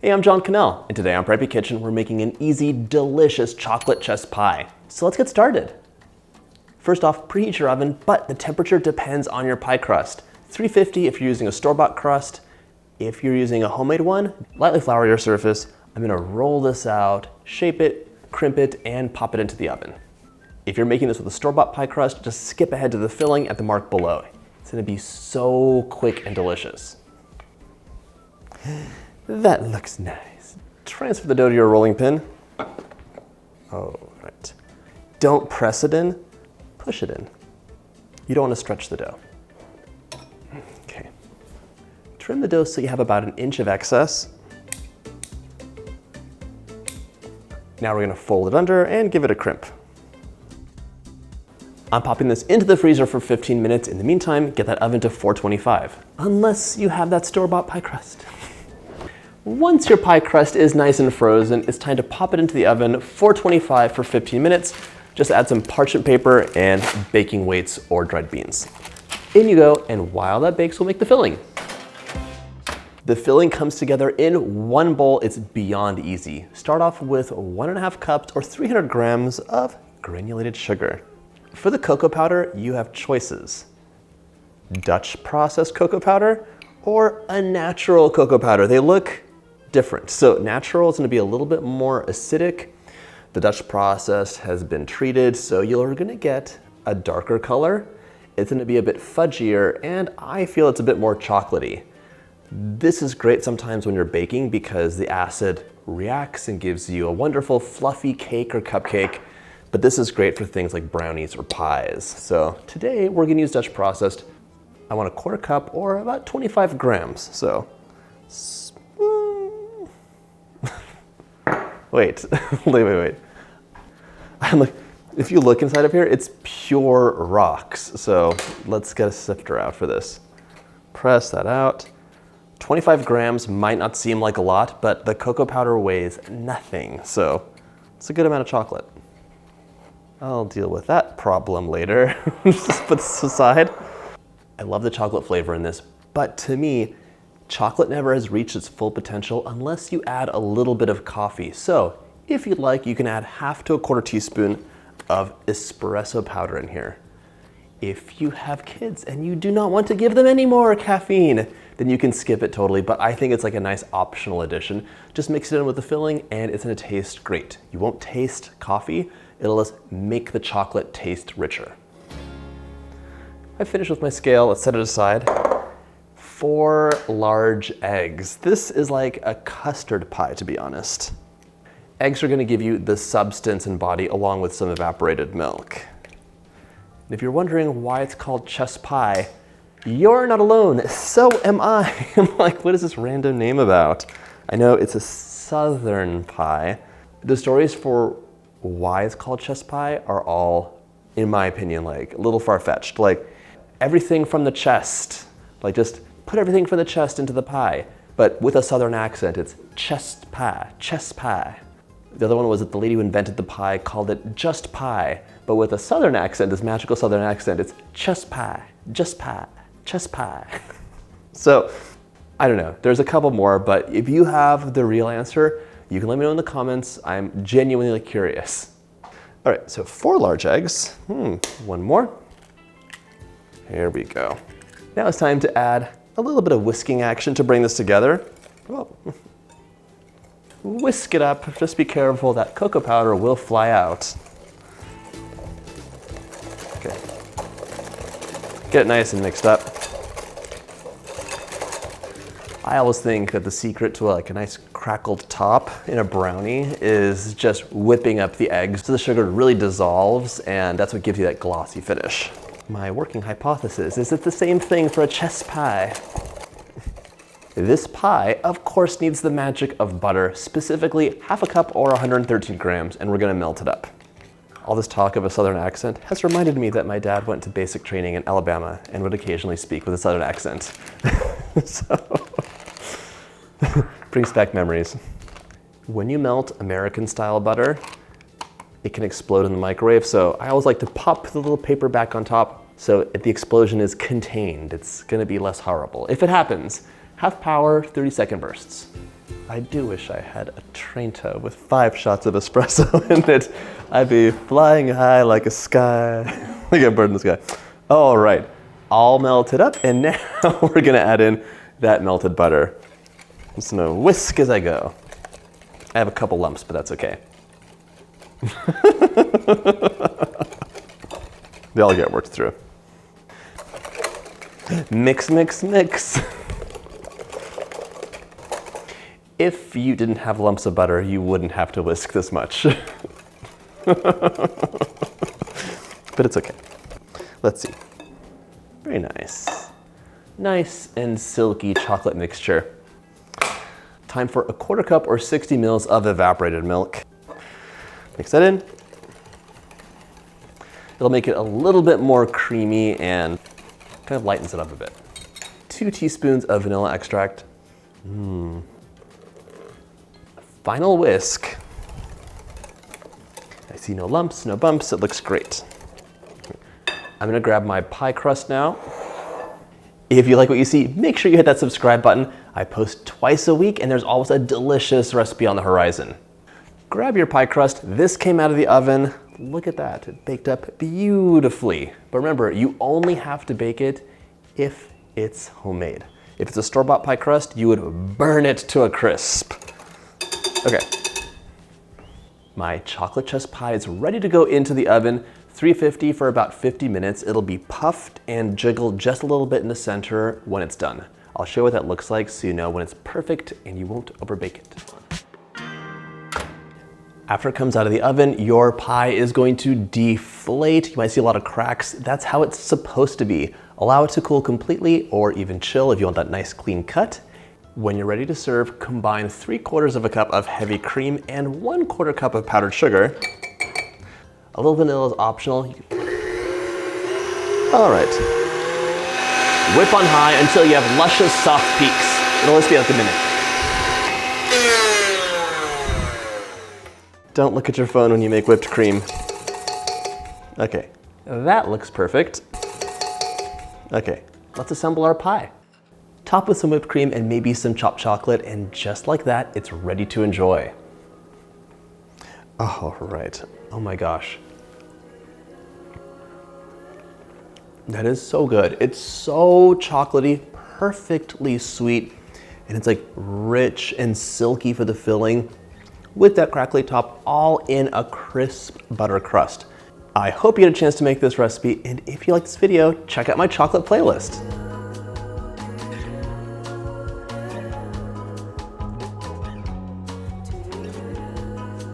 Hey, I'm John Cannell, and today on Preppy Kitchen, we're making an easy, delicious chocolate chess pie. So let's get started. First off, preheat your oven, but the temperature depends on your pie crust. 350 if you're using a store-bought crust. If you're using a homemade one, lightly flour your surface. I'm gonna roll this out, shape it, crimp it, and pop it into the oven. If you're making this with a store-bought pie crust, just skip ahead to the filling at the mark below. It's gonna be so quick and delicious. That looks nice. Transfer the dough to your rolling pin. Oh, right. Don't press it in, push it in. You don't want to stretch the dough. Okay. Trim the dough so you have about 1 inch of excess. Now we're gonna fold it under and give it a crimp. I'm popping this into the freezer for 15 minutes. In the meantime, get that oven to 425, unless you have that store-bought pie crust. Once your pie crust is nice and frozen, it's time to pop it into the oven, 425 for 15 minutes. Just add some parchment paper and baking weights or dried beans. In you go, and while that bakes, we'll make the filling. The filling comes together in one bowl. It's beyond easy. Start off with 1.5 cups or 300 grams of granulated sugar. For the cocoa powder, you have choices. Dutch processed cocoa powder or a natural cocoa powder. They look different. So natural is gonna be a little bit more acidic. The Dutch process has been treated, so you're gonna get a darker color. It's gonna be a bit fudgier, and I feel it's a bit more chocolatey. This is great sometimes when you're baking because the acid reacts and gives you a wonderful fluffy cake or cupcake, but this is great for things like brownies or pies. So today we're gonna use Dutch processed. I want 1/4 cup or about 25 grams, so. Wait, wait. I'm like, if you look inside of here, it's pure rocks. So let's get a sifter out for this. Press that out. 25 grams might not seem like a lot, but the cocoa powder weighs nothing. So it's a good amount of chocolate. I'll deal with that problem later. Just put this aside. I love the chocolate flavor in this, but to me, chocolate never has reached its full potential unless you add a little bit of coffee. So if you'd like, you can add 1/2 to 1/4 teaspoon of espresso powder in here. If you have kids and you do not want to give them any more caffeine, then you can skip it totally, but I think it's like a nice optional addition. Just mix it in with the filling and it's gonna taste great. You won't taste coffee, it'll just make the chocolate taste richer. I finished with my scale, let's set it aside. 4 large eggs. This is like a custard pie, to be honest. Eggs are gonna give you the substance and body along with some evaporated milk. If you're wondering why it's called chess pie, you're not alone, so am I. I'm like, what is this random name about? I know it's a southern pie. The stories for why it's called chess pie are all, in my opinion, like a little far-fetched. Like everything from the chest, like just put everything from the chest into the pie, but with a southern accent, it's chest pie, chess pie. The other one was that the lady who invented the pie called it just pie, but with a southern accent, this magical southern accent, it's chess pie, just pie, chess pie. So, I don't know, there's a couple more, but if you have the real answer, you can let me know in the comments. I'm genuinely curious. All right, so 4 large eggs. One more. Here we go. Now it's time to add a little bit of whisking action to bring this together. Oh. Whisk it up, just be careful, that cocoa powder will fly out. Okay. Get it nice and mixed up. I always think that the secret to like a nice crackled top in a brownie is just whipping up the eggs so the sugar really dissolves, and that's what gives you that glossy finish. My working hypothesis is it's the same thing for a chess pie. This pie, of course, needs the magic of butter, specifically 1/2 cup or 113 grams, and we're gonna melt it up. All this talk of a southern accent has reminded me that my dad went to basic training in Alabama and would occasionally speak with a southern accent. So, brings back memories. When you melt American style butter, it can explode in the microwave, so I always like to pop the little paper back on top so the explosion is contained. It's gonna be less horrible. If it happens, have power, 30-second bursts. I do wish I had a Trento with 5 shots of espresso in it. I'd be flying high like a sky, like a bird in the sky. All right, all melted up, and now we're gonna add in that melted butter. I'm just gonna whisk as I go. I have a couple lumps, but that's okay. They all get worked through. Mix, mix, mix. If you didn't have lumps of butter, you wouldn't have to whisk this much. But it's okay. Let's see. Very nice. Nice and silky chocolate mixture. Time for a 1/4 cup or 60 mils of evaporated milk. Mix that in. It'll make it a little bit more creamy and kind of lightens it up a bit. 2 teaspoons of vanilla extract. Final whisk. I see no lumps, no bumps, it looks great. I'm gonna grab my pie crust now. If you like what you see, make sure you hit that subscribe button. I post twice a week and there's always a delicious recipe on the horizon. Grab your pie crust. This came out of the oven. Look at that, it baked up beautifully. But remember, you only have to bake it if it's homemade. If it's a store-bought pie crust, you would burn it to a crisp. Okay, my chocolate chess pie is ready to go into the oven, 350 for about 50 minutes. It'll be puffed and jiggled just a little bit in the center when it's done. I'll show you what that looks like so you know when it's perfect and you won't overbake it. After it comes out of the oven, your pie is going to deflate. You might see a lot of cracks. That's how it's supposed to be. Allow it to cool completely or even chill if you want that nice clean cut. When you're ready to serve, combine 3/4 cup of heavy cream and 1/4 cup of powdered sugar. A little vanilla is optional. All right. Whip on high until you have luscious, soft peaks. It'll always be like a minute. Don't look at your phone when you make whipped cream. Okay, that looks perfect. Okay, let's assemble our pie. Top with some whipped cream and maybe some chopped chocolate, and just like that, it's ready to enjoy. All right, oh my gosh. That is so good. It's so chocolatey, perfectly sweet, and it's like rich and silky for the filling with that crackly top, all in a crisp butter crust. I hope you had a chance to make this recipe, and if you like this video, check out my chocolate playlist.